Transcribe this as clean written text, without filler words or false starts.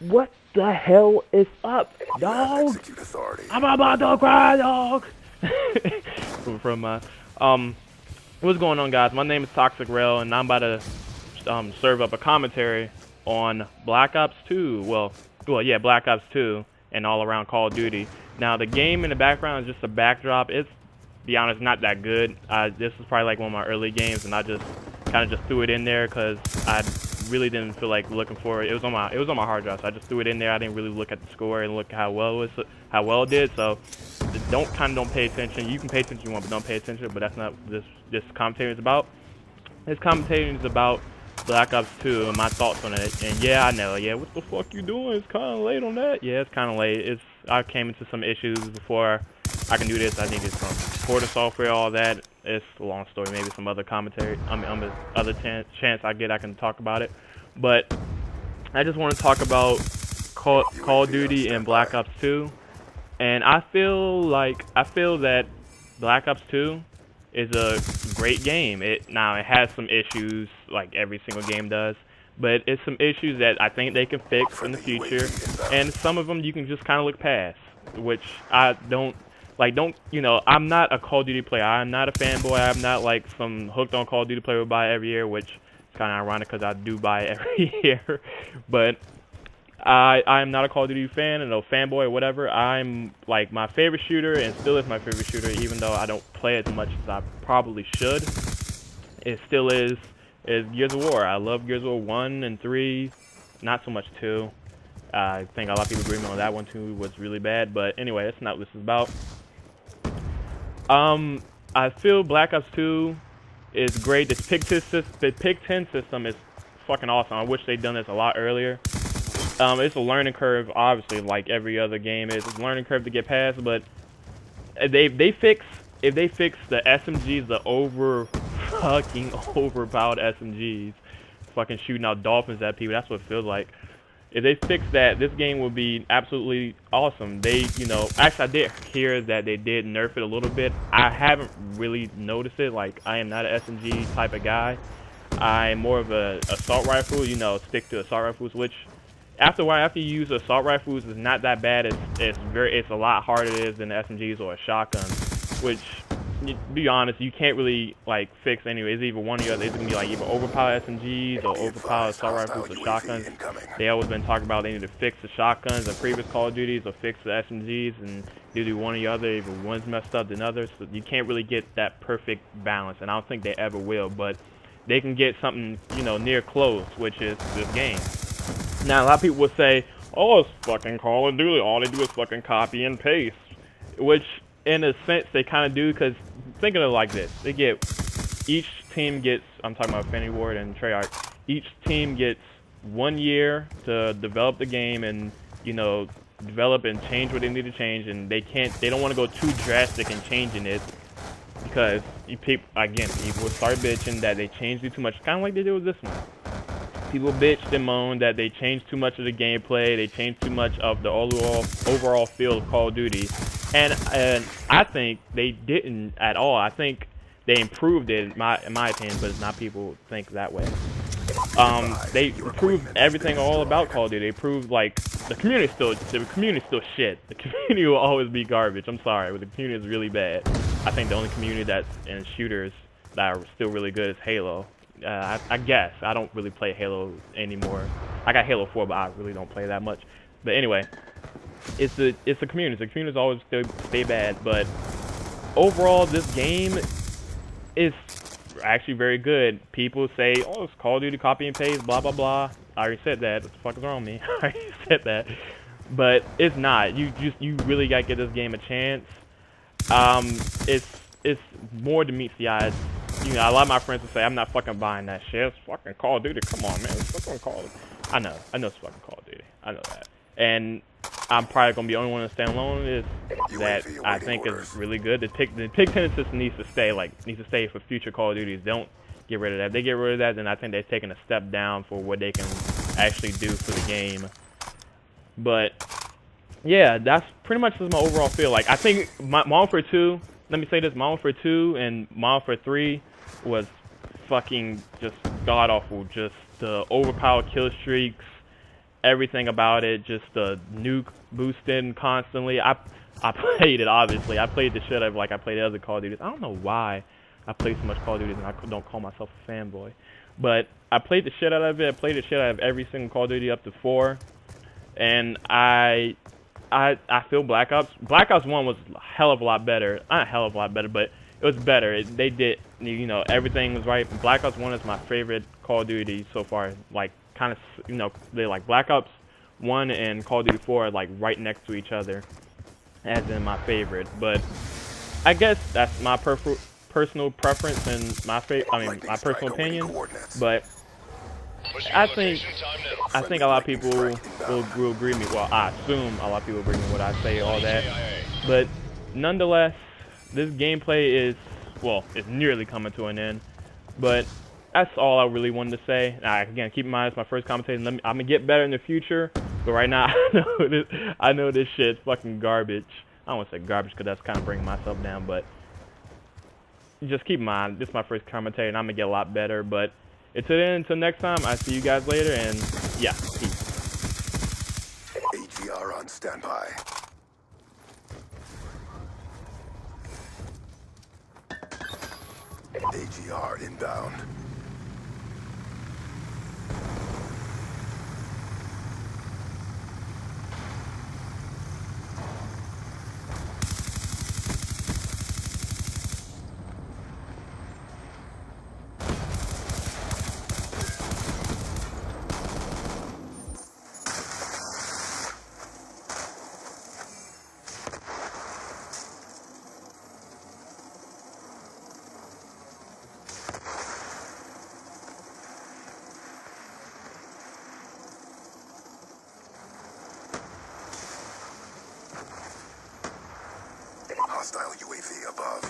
What the hell is up, dog? I'm about to cry, dog. From what's going on, guys? My name is Toxic Rail, and I'm about to serve up a commentary on Black Ops 2. Yeah, Black Ops 2, and all around Call of Duty. Now, the game in the background is just a backdrop. It's, to be honest, not that good. This is probably like one of my early games, and I just kind of just threw it in there because I really didn't feel like looking for it. It was on my hard drive, so I just threw it in there. I didn't really look at the score and look how well it did. So don't pay attention. You can pay attention if you want, but don't pay attention. But that's not what this commentary is about. This commentary is about Black Ops 2 and my thoughts on it. And yeah, I know. Yeah, what the fuck you doing? It's kind of late on that. Yeah, it's kind of late. I came into some issues before I can do this. I think it's some supporting software, all that. It's a long story. Maybe some other commentary. Other chance I get, I can talk about it. But I just want to talk about Call of Duty and Black Ops 2. And I feel that Black Ops 2 is a great game. It has some issues, like every single game does, but it's some issues that I think they can fix in the future, and some of them you can just kind of look past, which I don't like. I'm not a Call of Duty player. I'm not a fanboy. I'm not like some hooked on Call of Duty player who buy it every year, which is kind of ironic because I do buy it every year. But I'm not a Call of Duty fan and a fanboy or whatever. I'm like, my favorite shooter, and still is my favorite shooter, even though I don't play it as much as I probably should. It still is Gears of War. I love Gears of War 1 and 3, not so much 2. I think a lot of people agree with me on that one too. Was really bad, but anyway, that's not what this is about. I feel Black Ops 2 is great. The Pick 10 system is fucking awesome. I wish they'd done this a lot earlier. It's a learning curve, obviously, like every other game is. It's a learning curve to get past, but if they fix the SMGs, the overpowered SMGs, fucking shooting out dolphins at people, that's what it feels like. If they fix that, this game would be absolutely awesome. Actually, I did hear that they did nerf it a little bit. I haven't really noticed it. Like, I am not an SMG type of guy. I'm more of a assault rifle, stick to assault rifles, which after you use assault rifles, it's not that bad. It's a lot harder than the SMGs or a shotgun, which, to be honest, you can't really like fix anyway. It's either one or the other. It's gonna be like either overpowered SMGs or overpowered assault rifles or shotguns. They always been talking about they need to fix the shotguns in previous Call of Duties or fix the SMGs, and you do one or the other. Either one's messed up than others, so you can't really get that perfect balance, and I don't think they ever will. But they can get something near close, which is this game. Now, a lot of people would say, oh, it's fucking Call of Duty. All they do is fucking copy and paste. Which, in a sense, they kind of do, because think of it like this. Each team gets, I'm talking about Fanny Ward and Treyarch, each team gets 1 year to develop the game and, develop and change what they need to change, and they don't want to go too drastic in changing it, because people will start bitching that they changed it too much, kind of like they did with this one. People bitched and moaned that they changed too much of the gameplay, they changed too much of the overall feel of Call of Duty, and I think they didn't at all. I think they improved it, in my opinion, but it's not people think that way. They improved everything all about Call of Duty. They proved, like, the community's still shit. The community will always be garbage. I'm sorry, but the community is really bad. I think the only community that's in shooters that are still really good is Halo. I guess. I don't really play Halo anymore. I got Halo 4, but I really don't play that much. But anyway, it's the community. The community's always stay bad, but overall, this game is actually very good. People say, oh, it's Call of Duty copy and paste, blah, blah, blah. I already said that. What the fuck is wrong with me? I already said that. But it's not. You really got to give this game a chance. It's more than meets the eyes. A lot of my friends will say, I'm not fucking buying that shit. It's fucking Call of Duty. Come on, man. It's fucking Call of Duty. I know it's fucking Call of Duty. I know that. And I'm probably going to be the only one to stand alone is that I think is really good. The Pick 10 system needs to stay for future Call of Duties. Don't get rid of that. If they get rid of that, then I think they're taking a step down for what they can actually do for the game. But yeah, that's pretty much just my overall feel. Like, I think Modern Warfare 2, let me say this, Modern Warfare 2 and Modern Warfare 3 was fucking just god-awful. Just the overpowered kill streaks, everything about it, just the nuke boosting constantly. I played it, obviously. I played the shit out of like I played the other Call of Duty. I don't know why I play so much Call of Duty and I don't call myself a fanboy. But I played the shit out of it. I played the shit out of every single Call of Duty up to 4. And I feel Black Ops 1 was a hell of a lot better. Not a hell of a lot better, but it was better. They did, you know, everything was right. Black Ops 1 is my favorite Call of Duty so far. Like, kind of, you know, they like Black Ops 1 and Call of Duty 4 are like right next to each other, as in my favorite. But I guess that's my personal preference and my my personal opinion. But I think a lot of people will agree with me. Well, I assume a lot of people agree with me when I say all that. But nonetheless, this gameplay is, well, it's nearly coming to an end. But that's all I really wanted to say. Again, keep in mind it's my first commentating. I'm gonna get better in the future. But right now, I know this shit's fucking garbage. I don't want to say garbage because that's kind of bringing myself down. But just keep in mind, this is my first commentary, and I'm gonna get a lot better. But until next time, I see you guys later, and yeah, peace. ATR on standby. ATR inbound. Hostile UAV above.